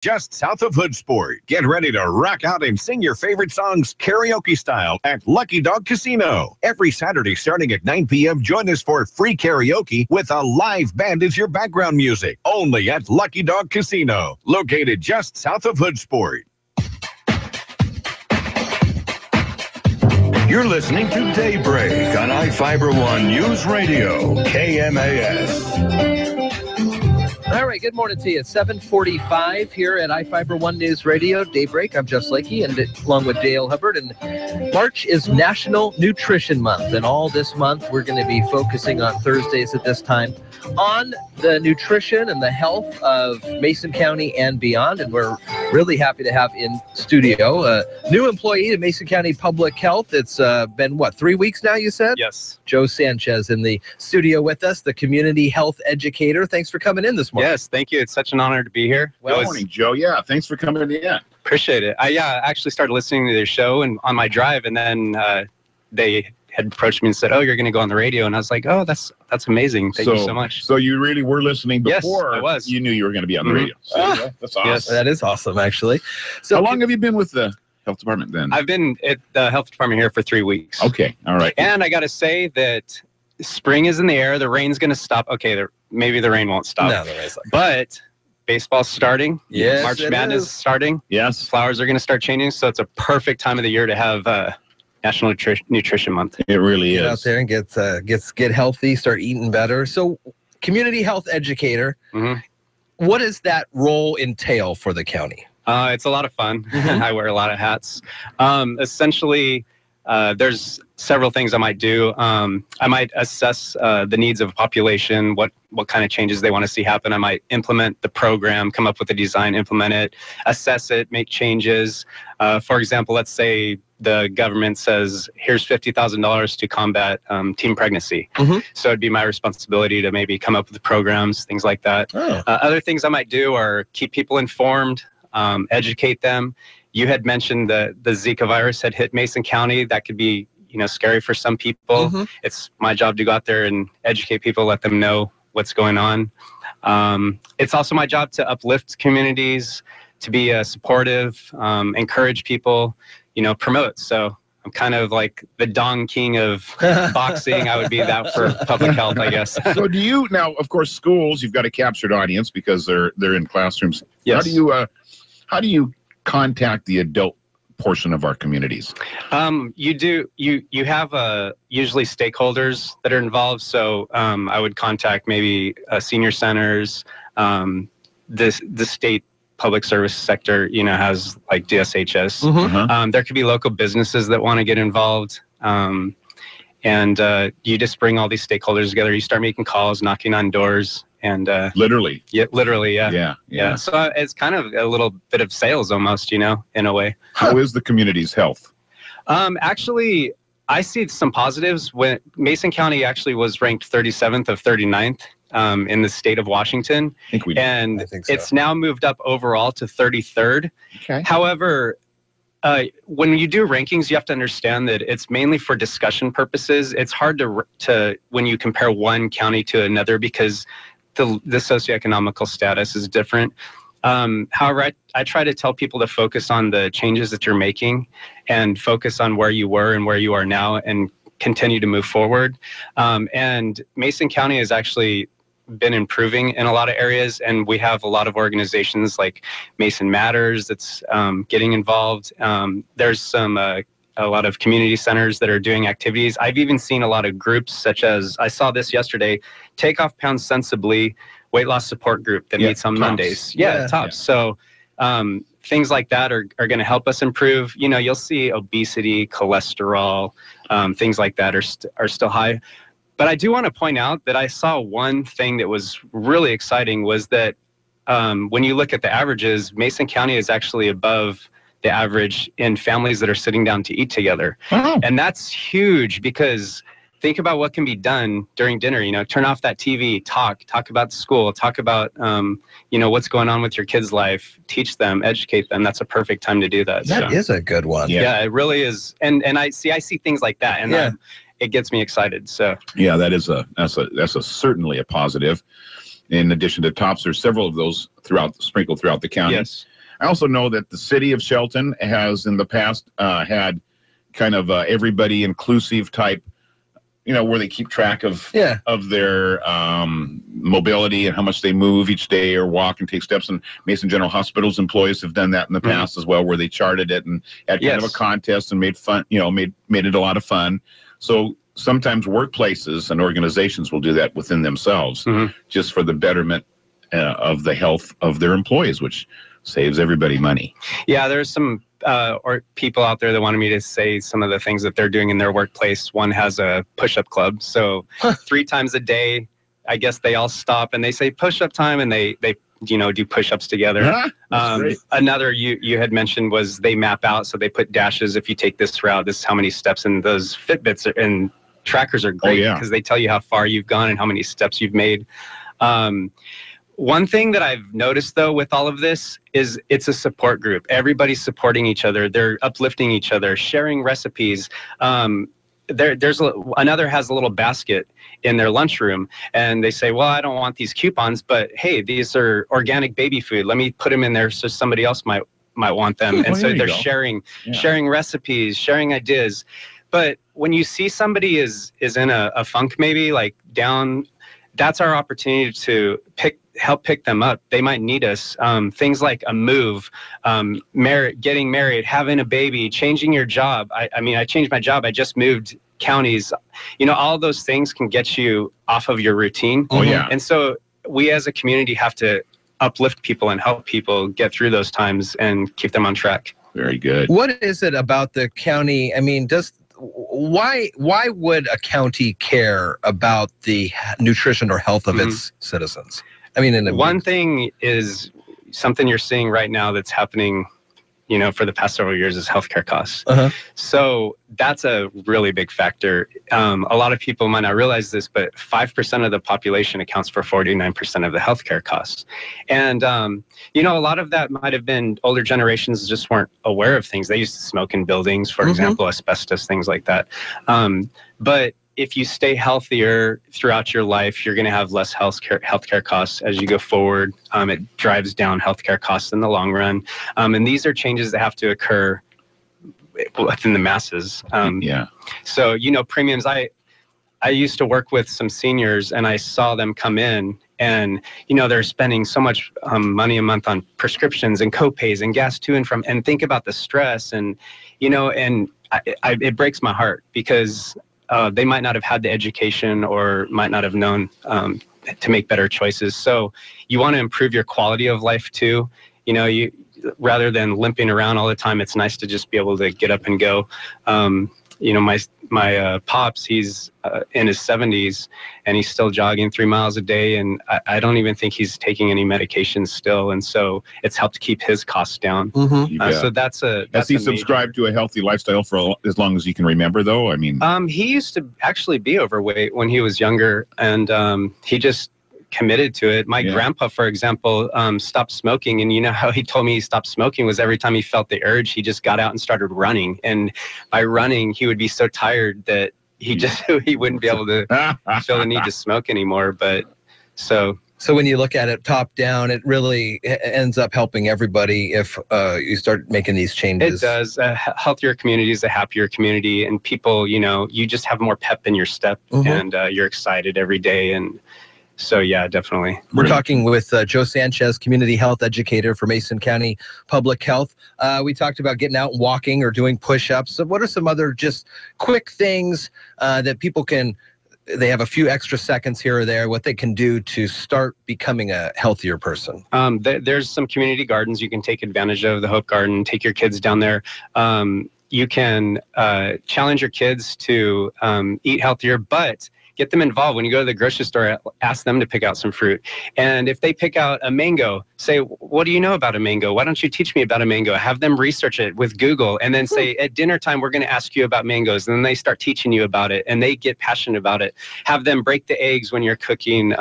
just south of Hoodsport. Get ready to rock out and sing your favorite songs karaoke style at Lucky Dog Casino. Every Saturday starting at 9 p.m., join us for free karaoke with a live band as your background music. Only at Lucky Dog Casino, located just south of Hoodsport. You're listening to Daybreak on iFiber One News Radio, KMAS. All right, good morning to you. It's 7:45 here at iFiber One News Radio, Daybreak. I'm Jeff Lakey, and along with Dale Hubbard. And March is National Nutrition Month, and all this month we're going to be focusing on Thursdays at this time on the nutrition and the health of Mason County and beyond. And we're really happy to have in studio a new employee to Mason County Public Health. It's been, 3 weeks now, you said? Yes. Joe Sanchez in the studio with us, the Community Health Educator. Thanks for coming in this morning. Yes, thank you. It's such an honor to be here. Good morning, Joe. Yeah, thanks for coming in. Appreciate it. I actually started listening to their show and on my drive, and then they had approached me and said, "Oh, you're going to go on the radio," and I was like, "Oh, that's amazing. Thank you so much." So you really were listening before Yes, I was. You knew you were going to be on the radio. So, that's awesome. Yes. That is awesome, actually. So how long have you been with the health department then? I've been at the health department here for 3 weeks. Okay, all right. And I got to say that spring is in the air. The rain's going to stop. Okay, maybe the rain won't stop. No, the rain's not. But baseball's starting. Yes, March it Madness is. is starting. Yes. Flowers are going to start changing, so it's a perfect time of the year to have National Nutrition Month. It really Get is. out there and get healthy, start eating better. So, Community Health Educator, what does that role entail for the county? It's a lot of fun. I wear a lot of hats. Essentially, there's several things I might do. I might assess the needs of a population, what kind of changes they want to see happen. I might implement the program, come up with a design, implement it, assess it, make changes. For example, let's say the government says, here's $50,000 to combat teen pregnancy. So it'd be my responsibility to maybe come up with the programs, things like that. Other things I might do are keep people informed, educate them. You had mentioned the Zika virus had hit Mason County. That could be, scary for some people. It's my job to go out there and educate people, let them know what's going on. It's also my job to uplift communities, to be supportive, encourage people, promote. So I'm kind of like the Don King of boxing. I would be that for public health, I guess. So do you now? Of course, schools. You've got a captured audience because they're in classrooms. Yes. How do you contact the adult portion of our communities? You have usually stakeholders that are involved. So I would contact maybe senior centers, the state public service sector, has like DSHS. There could be local businesses that want to get involved. And you just bring all these stakeholders together. You start making calls, knocking on doors. And literally. Yeah, literally, Yeah. So it's kind of a little bit of sales almost, in a way. How is the community's health? Actually, I see some positives. When Mason County actually was ranked 37th of 39th in the state of Washington. I think so. It's now moved up overall to 33rd. Okay. However, when you do rankings, you have to understand that it's mainly for discussion purposes. It's hard to when you compare one county to another because the socioeconomical status is different. However, I try to tell people to focus on the changes that you're making and focus on where you were and where you are now and continue to move forward. And Mason County has actually been improving in a lot of areas, and we have a lot of organizations like Mason Matters that's getting involved. There's a lot of community centers that are doing activities. I've even seen a lot of groups such as, I saw this yesterday, Take Off Pounds Sensibly weight loss support group that meets on Mondays. TOPS. So things like that are going to help us improve. You'll see obesity, cholesterol, things like that are still high. But I do want to point out that I saw one thing that was really exciting was that when you look at the averages, Mason County is actually above the average in families that are sitting down to eat together. And that's huge because think about what can be done during dinner. Turn off that TV, talk about school, talk about, what's going on with your kid's life, teach them, educate them. That's a perfect time to do that. That is a good one. Yeah, it really is. And I see things like that, and it gets me excited. So yeah, that's certainly a positive. In addition to TOPS, there's several of those sprinkled throughout the county. Yes. I also know that the city of Shelton has in the past had kind of everybody inclusive type, where they keep track of their mobility and how much they move each day or walk and take steps. And Mason General Hospital's employees have done that in the past as well, where they charted it and had kind of a contest and made fun, made it a lot of fun. So sometimes workplaces and organizations will do that within themselves, just for the betterment of the health of their employees, which saves everybody money. Yeah, there's some or people out there that wanted me to say some of the things that they're doing in their workplace. One has a push-up club, so 3 times a day, I guess they all stop and they say push-up time, and they do push-ups together. Another you had mentioned was they map out, so they put dashes. If you take this route, this is how many steps, and those Fitbits and trackers are great because they tell you how far you've gone and how many steps you've made. One thing that I've noticed, though, with all of this is it's a support group. Everybody's supporting each other. They're uplifting each other, sharing recipes. There's another has a little basket in their lunchroom, and they say, well, I don't want these coupons, but hey, these are organic baby food. Let me put them in there so somebody else might want them. And so they're sharing recipes, sharing ideas. But when you see somebody is in a funk, maybe like down, that's our opportunity to help pick them up. They might need us. Things like a move, getting married, having a baby, changing your job. I changed my job. I just moved counties. All those things can get you off of your routine. Oh, yeah. And so we as a community have to uplift people and help people get through those times and keep them on track. Very good. What is it about the county? Why would a county care about the nutrition or health of its citizens? One thing is something you're seeing right now that's happening, for the past several years is healthcare costs. So that's a really big factor. A lot of people might not realize this, but 5% of the population accounts for 49% of the healthcare costs. And, a lot of that might have been older generations just weren't aware of things. They used to smoke in buildings, for example, asbestos, things like that. But if you stay healthier throughout your life, you're going to have less healthcare costs as you go forward. It drives down healthcare costs in the long run. And these are changes that have to occur within the masses. So, premiums, I used to work with some seniors, and I saw them come in and, they're spending so much money a month on prescriptions and co-pays and gas to and from, and think about the stress and, it breaks my heart because they might not have had the education or might not have known to make better choices. So you want to improve your quality of life too. Rather than limping around all the time, it's nice to just be able to get up and go. My pops, he's in his 70s and he's still jogging 3 miles a day. And I don't even think he's taking any medications still. And so it's helped keep his costs down. So that's Has he subscribed to a healthy lifestyle for as long as he can remember, though? He used to actually be overweight when he was younger, and he just committed to it. My grandpa, for example, stopped smoking, and how he told me he stopped smoking was every time he felt the urge, he just got out and started running. And by running, he would be so tired that he wouldn't be able to feel the need to smoke anymore. But so when you look at it top down, it really ends up helping everybody if you start making these changes. It does. A healthier community is a happier community, and people, you just have more pep in your step, and you're excited every day. And so, yeah, definitely. We're talking with Joe Sanchez, Community Health Educator for Mason County Public Health. We talked about getting out and walking or doing push-ups. So what are some other just quick things that people they have a few extra seconds here or there, what they can do to start becoming a healthier person? There's some community gardens you can take advantage of. The Hope Garden, take your kids down there. You can challenge your kids to eat healthier, but get them involved. When you go to the grocery store, ask them to pick out some fruit. And if they pick out a mango, say, what do you know about a mango? Why don't you teach me about a mango? Have them research it with Google, and then say, at dinner time, we're going to ask you about mangoes. And then they start teaching you about it, and they get passionate about it. Have them break the eggs when you're cooking.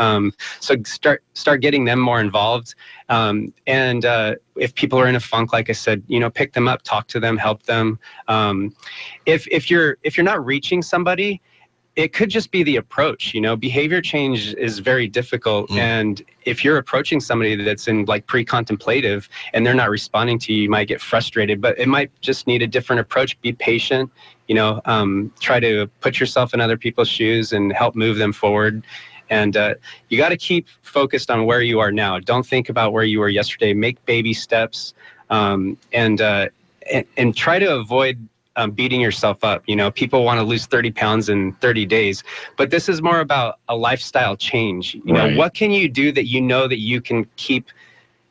So start getting them more involved. And if people are in a funk, like I said, pick them up, talk to them, help them. If you're not reaching somebody, it could just be the approach. Behavior change is very difficult. And if you're approaching somebody that's in like pre-contemplative and they're not responding to you, you might get frustrated, but it might just need a different approach. Be patient, try to put yourself in other people's shoes and help move them forward. And you got to keep focused on where you are now. Don't think about where you were yesterday. Make baby steps, and try to avoid beating yourself up. People want to lose 30 pounds in 30 days, but this is more about a lifestyle change. What can you do that that you can keep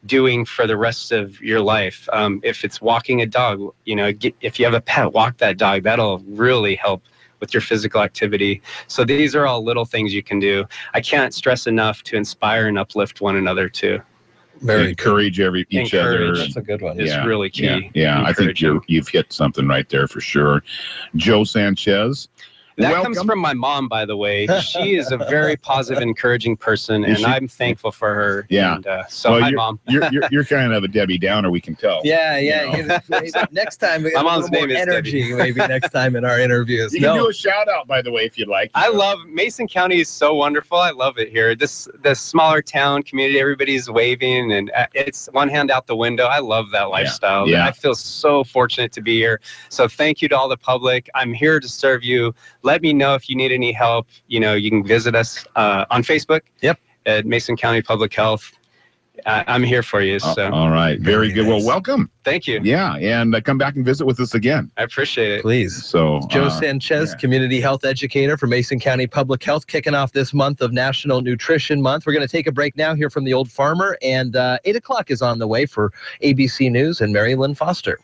doing for the rest of your life? If it's walking a dog, if you have a pet, walk that dog. That'll really help with your physical activity. So these are all little things you can do. I can't stress enough to inspire and uplift one another too. Encourage each other. That's a good one. It's really key. Yeah. I think you've hit something right there for sure. Joe Sanchez. That comes from my mom, by the way. She is a very positive, encouraging person, and I'm thankful for her. Yeah. And, hi, Mom. you're kind of a Debbie Downer, we can tell. Yeah. Next time, we my mom's name is energy. Debbie. Maybe next time in our interviews. You can do a shout out, by the way, if you'd like. I love Mason County. Is so wonderful. I love it here. This smaller town community. Everybody's waving, and it's one hand out the window. I love that lifestyle. Yeah. I feel so fortunate to be here. So thank you to all the public. I'm here to serve you. Let me know if you need any help. You can visit us on Facebook. Yep. At Mason County Public Health. I'm here for you. So. All right. Very good. Well, welcome. Thank you. Yeah. And come back and visit with us again. I appreciate it. Please. So Joe Sanchez, Community Health Educator for Mason County Public Health, kicking off this month of National Nutrition Month. We're going to take a break now here from the Old Farmer, and 8 o'clock is on the way for ABC News and Mary Lynn Foster.